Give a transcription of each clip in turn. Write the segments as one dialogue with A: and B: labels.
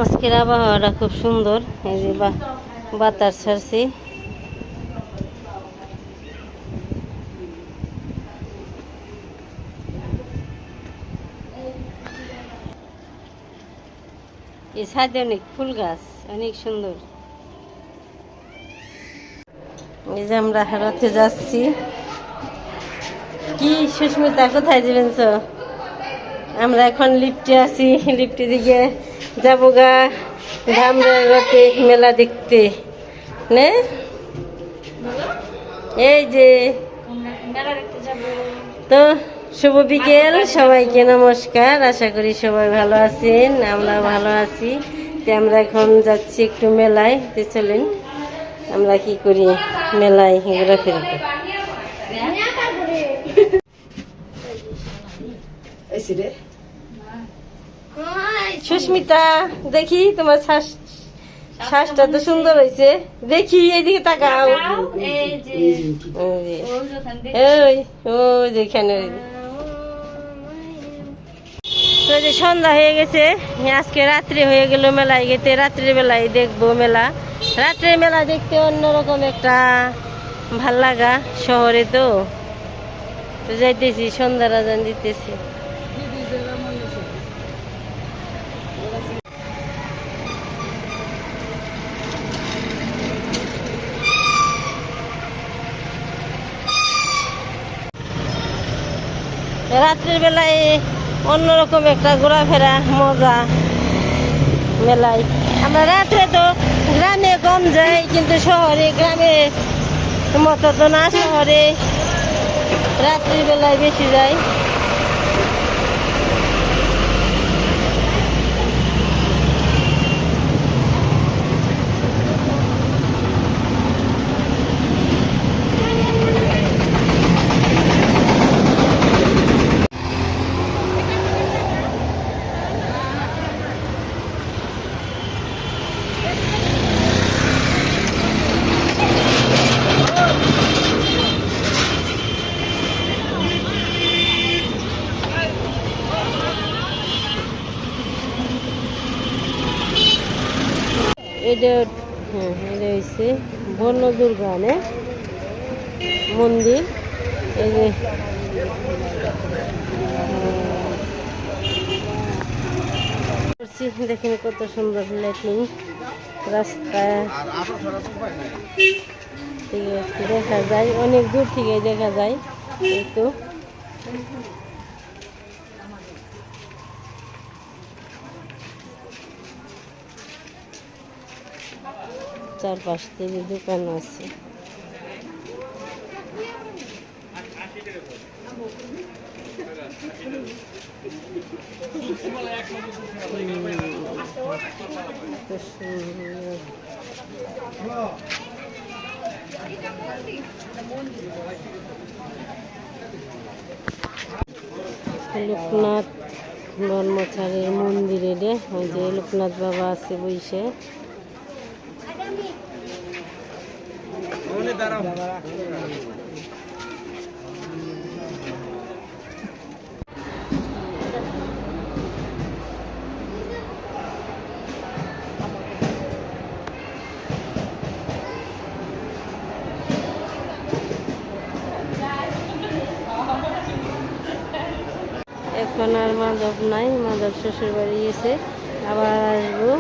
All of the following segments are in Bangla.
A: আজকের আবহাওয়াটা খুব সুন্দর, এই যে বাতাস ছাড়ছি। এই ছাদে অনেক ফুল গাছ, অনেক সুন্দর। এই যে আমরা রথে যাচ্ছি। কি সুস্মিতা, কোথায় যাবেন? আমরা এখন লিফটে আছি, লিফটে দিকে যাবো গা ধামরার রথে মেলা দেখতে। নে এই যে তো শুভ বিকেল সবাইকে, নমস্কার। আশা করি সবাই ভালো আছেন, আমরা ভালো আছি। তো আমরা এখন যাচ্ছি একটু মেলায়। তো চলেন আমরা কি করি, মেলায় ঘোরাফেরা করি। সুস্মিতা, দেখি তোমার শ্বাসটা তো সুন্দর হয়েছে, দেখি এইদিকে তাকাও। যেখানে তো যে সন্ধ্যা হয়ে গেছে, আজকে রাত্রি হয়ে গেল মেলায় গেতে। রাত্রির বেলায় দেখবো মেলা। রাত্রের মেলা দেখতে অন্যরকম একটা ভাল লাগা, শহরে তো যাইতেছি, সন্ধ্যা রাজান দিতেছি। রাত্রের বেলায় অন্যরকম একটা ঘোরাফেরা মজা মেলায়। আমরা রাত্রে তো গ্রামে কম যাই, কিন্তু শহরে গ্রামের মতো তো না, শহরে রাত্রির বেলায় বেশি যায়। এটা এটা হচ্ছে বনদুর্গা মন্দির। এই যে দেখেন কত সুন্দর লাইটিং, রাস্তা থেকে দেখা যায়, অনেক দূর থেকে দেখা যায়। এই তো চারপাশ থেকে দোকান আছে। লোকনাথ ব্রহ্মচারীর মন্দিরে রে, ওই যে লোকনাথ বাবা আছে বইসে। এখন আর মাধব নাই, মাধব শ্বশুর বাড়ি গেছে, আবার আসবো।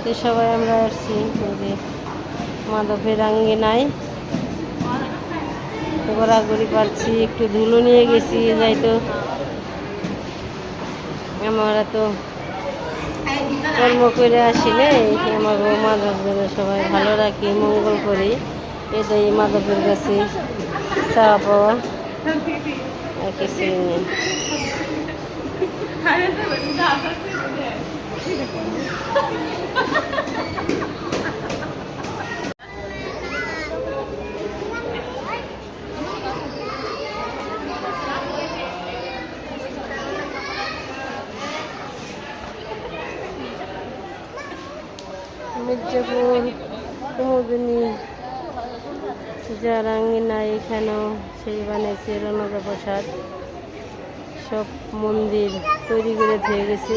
A: তো সবাই আমরা আসছি যে মাধবের আঙ্গিনায়, ঘোরাঘুরি পারছি, একটু ধুলো নিয়ে গেছি। যাই তো আমরা তো কর্ম করে আসিলে আমার মাধব যেন সবাই ভালো রাখি, মঙ্গল করি, এটাই মাধবের কাছে চাওয়া পাওয়া, আর কিছু নেই। মির্জাপুর, কুমুদিনী জারাঙ্গিনা এখানেও সেই বানিয়েছে রণজা প্রসাদ, সব মন্দির তৈরি করে দিয়ে গেছে।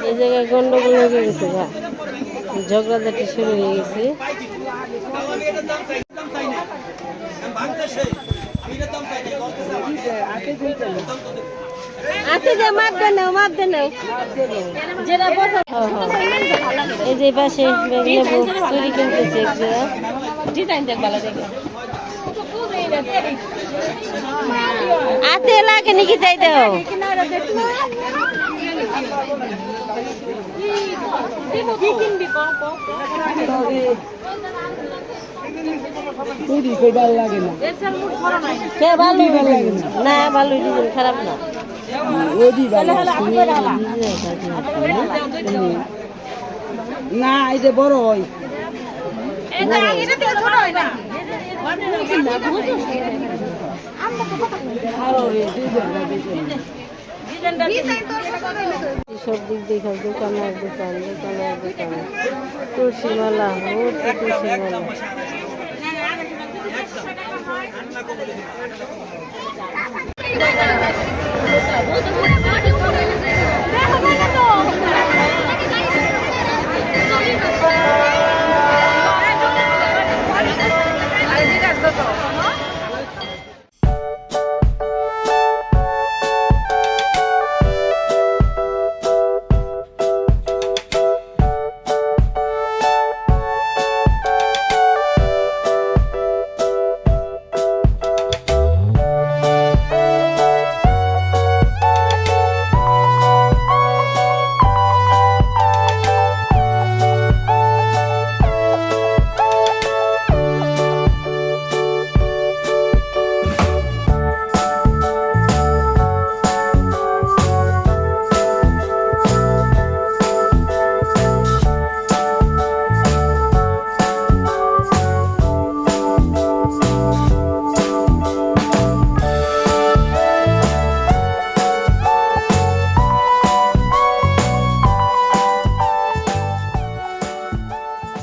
A: এই জায়গায় গন্ডগোল হয়ে গেছে, ঝগড়াঝাটি শুরু হয়ে গেছে। এই যে পাশে লেবু চুরি কিনতেছে আতে লাগে নাকি যাই দাও না ভালো ডিজাইন খারাপ না
B: না এই যে বড় হয়
A: সব দিক দেখো দোকানের দোকান তুলসী মালা ভর্তি তুলসী মালা।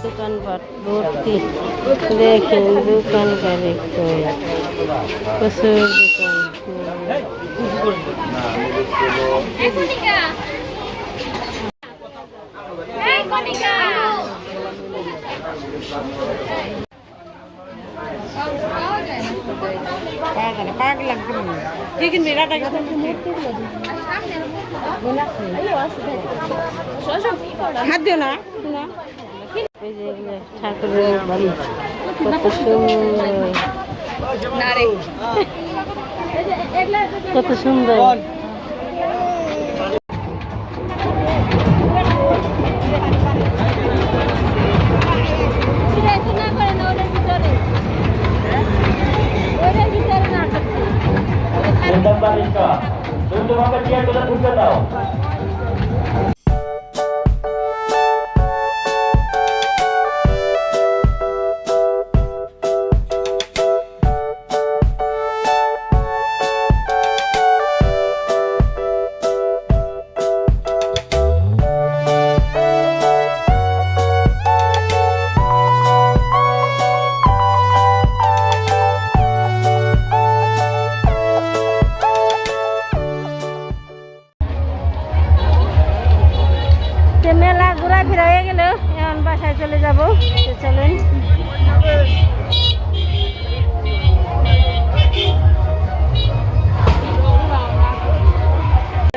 A: দোকানপাট ভর্তি দেখেন, দোকান করে প্রচুর
B: খাদ্য না
A: ঠাকুরের বাড়ি কত সুন্দর, কত সুন্দর।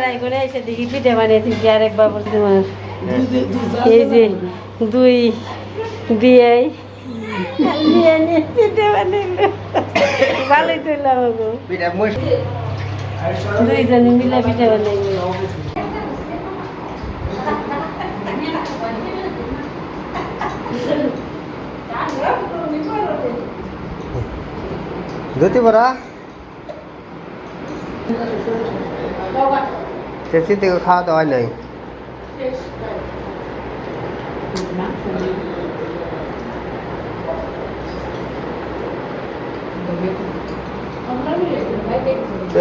A: বাড়াই করে এসে দেখি পিঠে বানিয়েছি কি আরেকবার বলছি তোমার এই যে দুই বিয়ে বিয়ে নিয়ে পিঠে বানাইলো ভালোই তুললাম গো দুইজনে মিলে পিঠে বানাইলো
C: ধুতি পরা টেস্টি থেকে খাওয়া দাওয়া নেই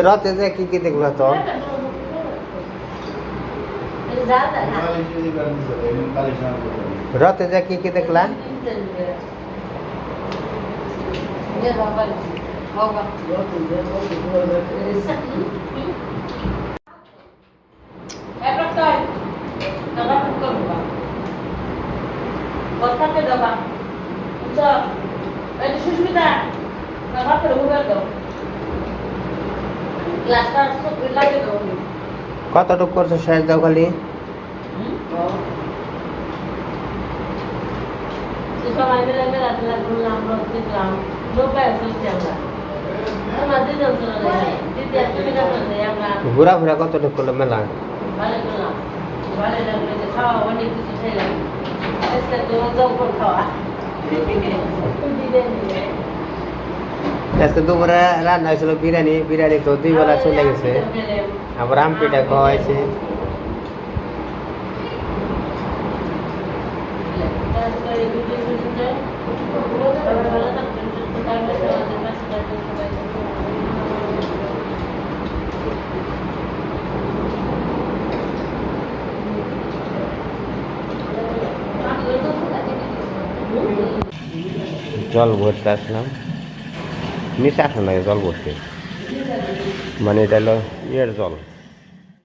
C: রাতে যে কি দেখলো তো রাতে যে কি দেখলা কতটুকু করছো শেষ দাও খালি
A: সবাই মিলে মেলাতে ঘুরলাম দেখলাম নৌকায় চলছি আমরা আমরা দুজন চলে যাই দিদি আর তুমি চলে আমরা
C: ঘোরাফেরা কতটুকু করলো মেলা
A: ভালো করলাম ভালো লাগলো যে খাওয়া অনেক কিছু খাইলাম আজকে তো জঙ্গল খাওয়া
C: আজকে দুপুরে রান্না হয়েছিল বিরিয়ানি বিরিয়ানি তো 2 বেলা চলে গেছে আবার আম পিঠা খাওয়াইছে জল ভরতে আসলাম নিচে আসলাম না জল ভরতে মানে এটা হলো ইয়ের জল